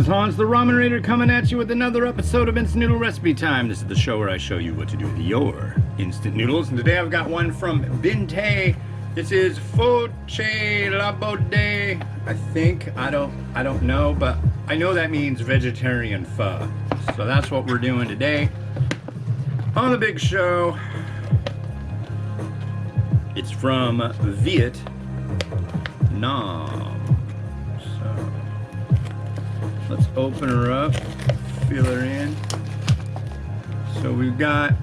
Hans the Ramen Raider coming at you with another episode of Instant Noodle Recipe Time. This is the show where I show you what to do with your instant noodles. And today I've got one from Binte. This is Foche Labode. I think, I don't know, but I know that means vegetarian pho. So that's what we're doing today on the big show. It's from Vietnam. Let's open her up, fill her in. So we've got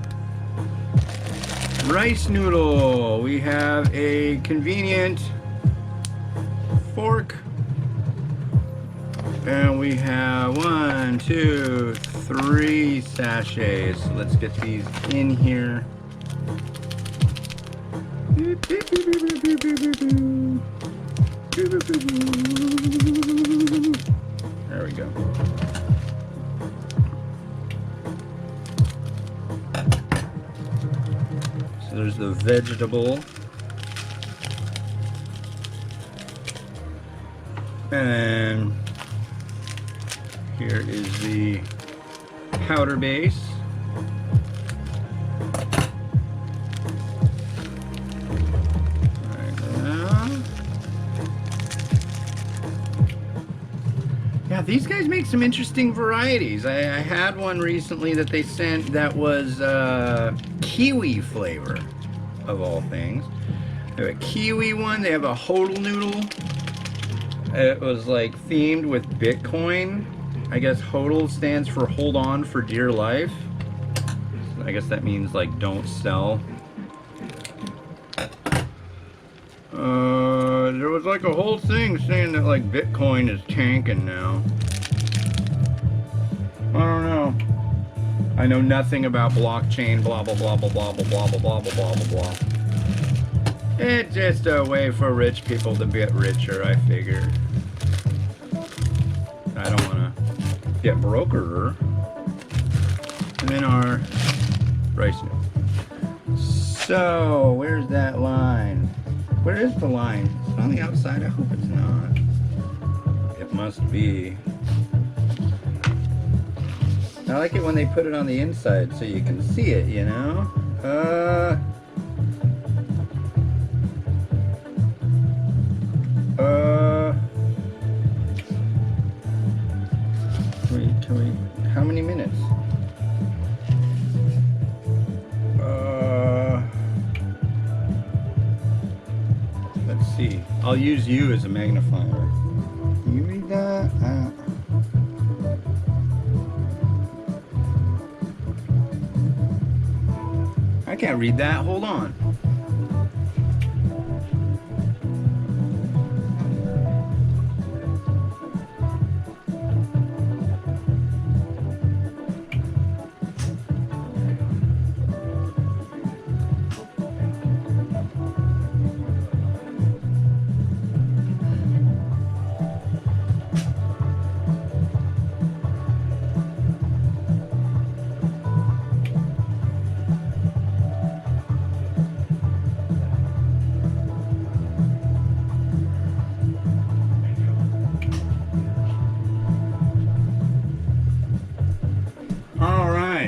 rice noodle. We have a convenient fork. And we have 1, 2, 3 sachets. So let's get these in here. There we go. So there's the vegetable. And here is the powder base. Yeah, these guys make some interesting varieties. I had one recently that they sent that was kiwi flavor, of all things. They have a kiwi one. They have a hodl noodle. It was like themed with Bitcoin. I guess hodl stands for hold on for dear life. I guess that means like don't sell. There was like a whole thing saying that like Bitcoin is tanking now. I don't know. I know nothing about blockchain, blah blah blah blah blah blah blah blah blah blah blah blah. It's just a way for rich people to get richer, I figure. I don't want to get brokerer. And then our rice noodle. So, where's that line? Where is the line? It's on the outside. I hope it's not. It must be. I like it when they put it on the inside so you can see it, you know? Can we, how many minutes? Let's see. I'll use you as a magnifier. Can you read that? I can't read that. Hold on.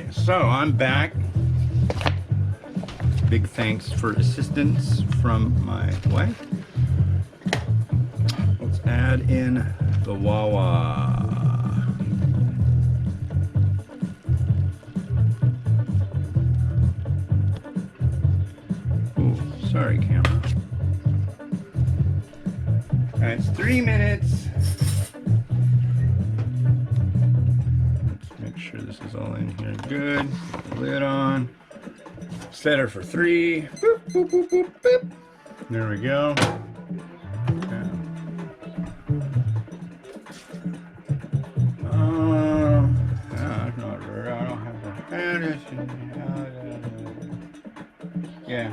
So I'm back. Big thanks for assistance from my wife. Let's add in the Wawa. Ooh, sorry, camera. All right, it's 3 minutes. Make sure this is all in here good. Put the lid on. Set her for 3. Boop, boop, boop, boop, boop. There we go. Yeah.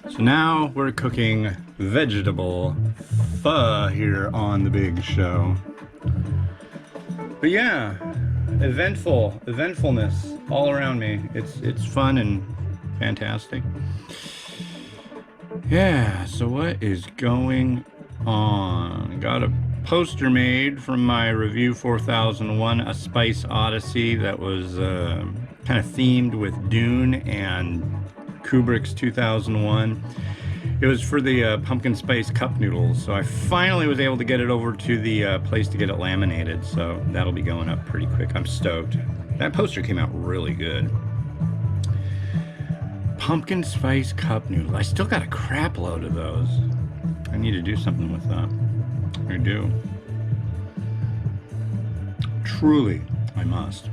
So now we're cooking vegetable pho here on the big show. But yeah, eventfulness all around me. It's fun and fantastic. Yeah, so what is going on. Got a poster made from my review 4001, A Spice Odyssey, that was kind of themed with Dune and Kubrick's 2001. It was for the pumpkin spice cup noodles, so I finally was able to get it over to the place to get it laminated, so that'll be going up pretty quick. I'm stoked. That poster came out really good. Pumpkin spice cup noodles. I still got a crap load of those. I need to do something with that. I do. Truly, I must.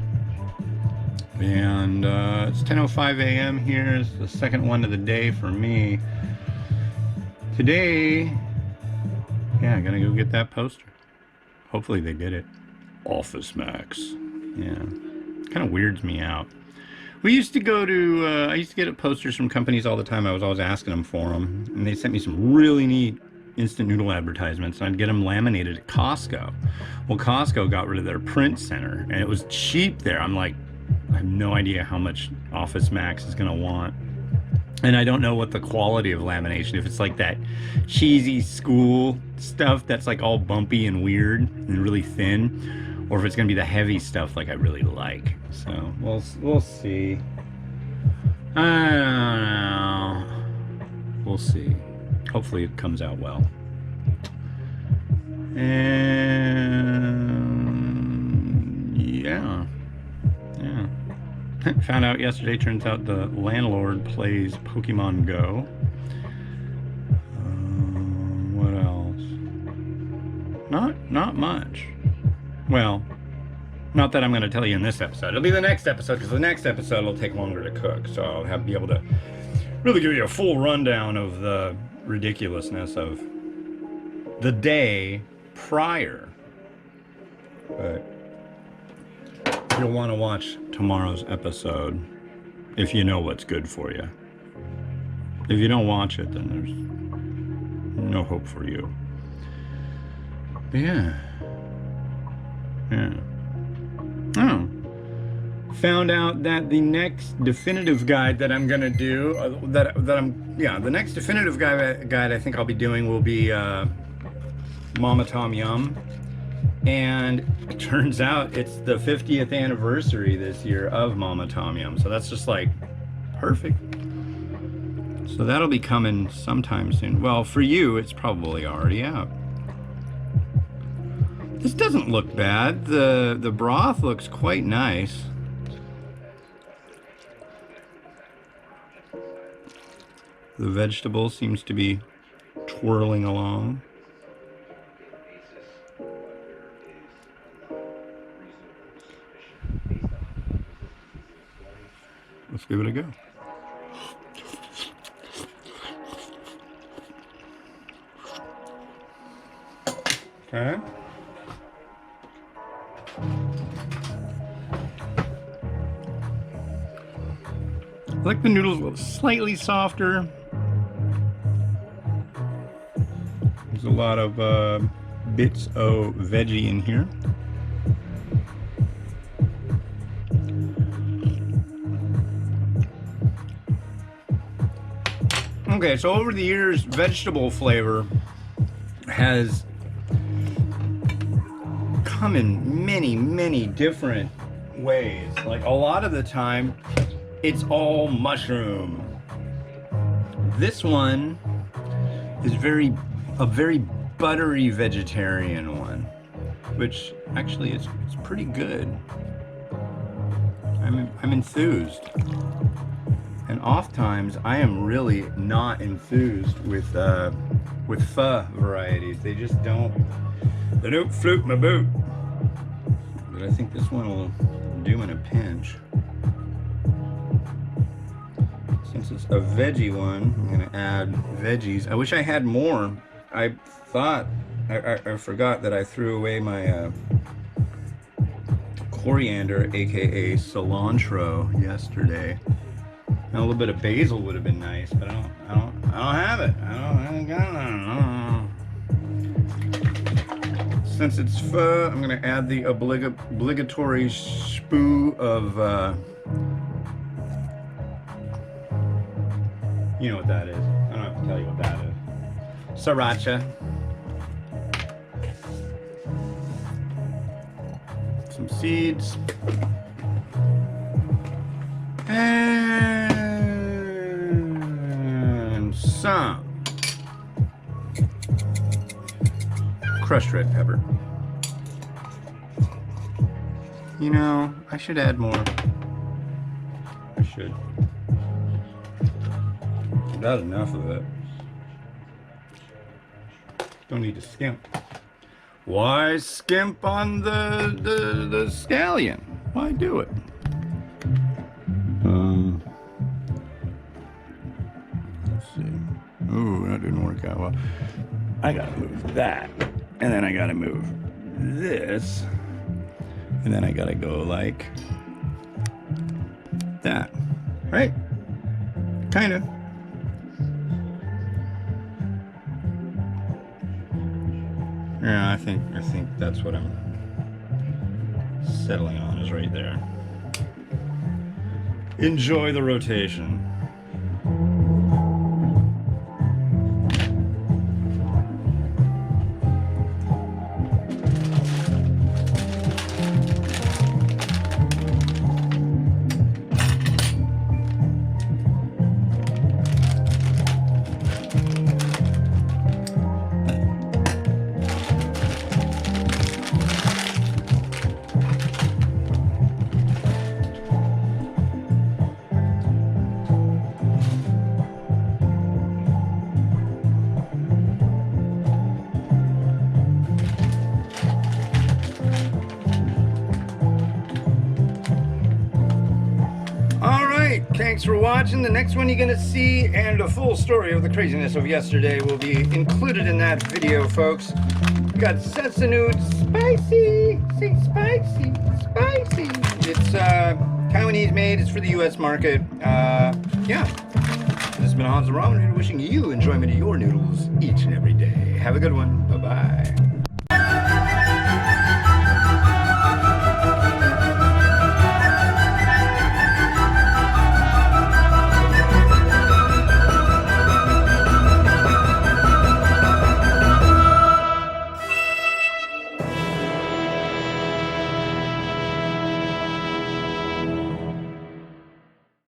And it's 10:05 a.m. here. It's the second one of the day for me. Today, yeah, I'm gonna go get that poster. Hopefully they did it. Office Max. Yeah. Kind of weirds me out. We used to go to, I used to get posters from companies all the time. I was always asking them for them. And they sent me some really neat instant noodle advertisements. And I'd get them laminated at Costco. Well, Costco got rid of their print center. And it was cheap there. I'm like, I have no idea how much Office Max is going to want. And I don't know what the quality of lamination, if it's like that cheesy school stuff that's like all bumpy and weird and really thin, or if it's gonna be the heavy stuff like I really like. So we'll see. I don't know. We'll see. Hopefully it comes out well. And yeah. Found out yesterday, turns out the landlord plays Pokemon Go. What else? Not much. Well, not that I'm going to tell you in this episode. It'll be the next episode, because the next episode will take longer to cook. So I'll be able to really give you a full rundown of the ridiculousness of the day prior. But you'll want to watch tomorrow's episode if you know what's good for you. If you don't watch it, then there's no hope for you. But yeah. Oh. Found out that the next definitive guide that I'm gonna do, the next definitive guide I think I'll be doing will be Mama Tom Yum. And it turns out it's the 50th anniversary this year of Mama Tom Yum. So that's just like perfect. So that'll be coming sometime soon. Well, for you, it's probably already out. This doesn't look bad. The broth looks quite nice. The vegetable seems to be twirling along. Let's give it a go. Okay. I like the noodles slightly softer. There's a lot of bits of veggie in here. Okay, so over the years, vegetable flavor has come in many different ways. Like a lot of the time, it's all mushroom. This one is a very buttery vegetarian one, which actually it's pretty good. I'm enthused. And oftentimes I am really not enthused with pho varieties. They don't float my boat. But I think this one will do in a pinch. Since it's a veggie one, I'm gonna add veggies. I wish I had more. I thought, I forgot that I threw away my coriander, aka cilantro, yesterday. And a little bit of basil would have been nice, but I don't have it. I ain't got it. Since it's pho, I'm gonna add the obligatory spoo of, you know what that is. I don't have to tell you what that is. Sriracha. some seeds. And some crushed red pepper. You know, I should add more. I should. Not enough of it. Don't need to skimp. Why skimp on the scallion? Why do it? Let's see. Ooh, that didn't work out well. I gotta move that, and then I gotta move this, and then I gotta go like that, right? Kinda. Yeah, I think that's what I'm settling on, is right there. Enjoy the rotation. Thanks for watching. The next one you're going to see, and a full story of the craziness of yesterday, will be included in that video, folks. We got Sesanood spicy. Say spicy, spicy. It's Taiwanese made. It's for the U.S. market. Yeah. This has been Hans the Ramen Noodle, wishing you enjoyment of your noodles each and every day. Have a good one. Bye-bye.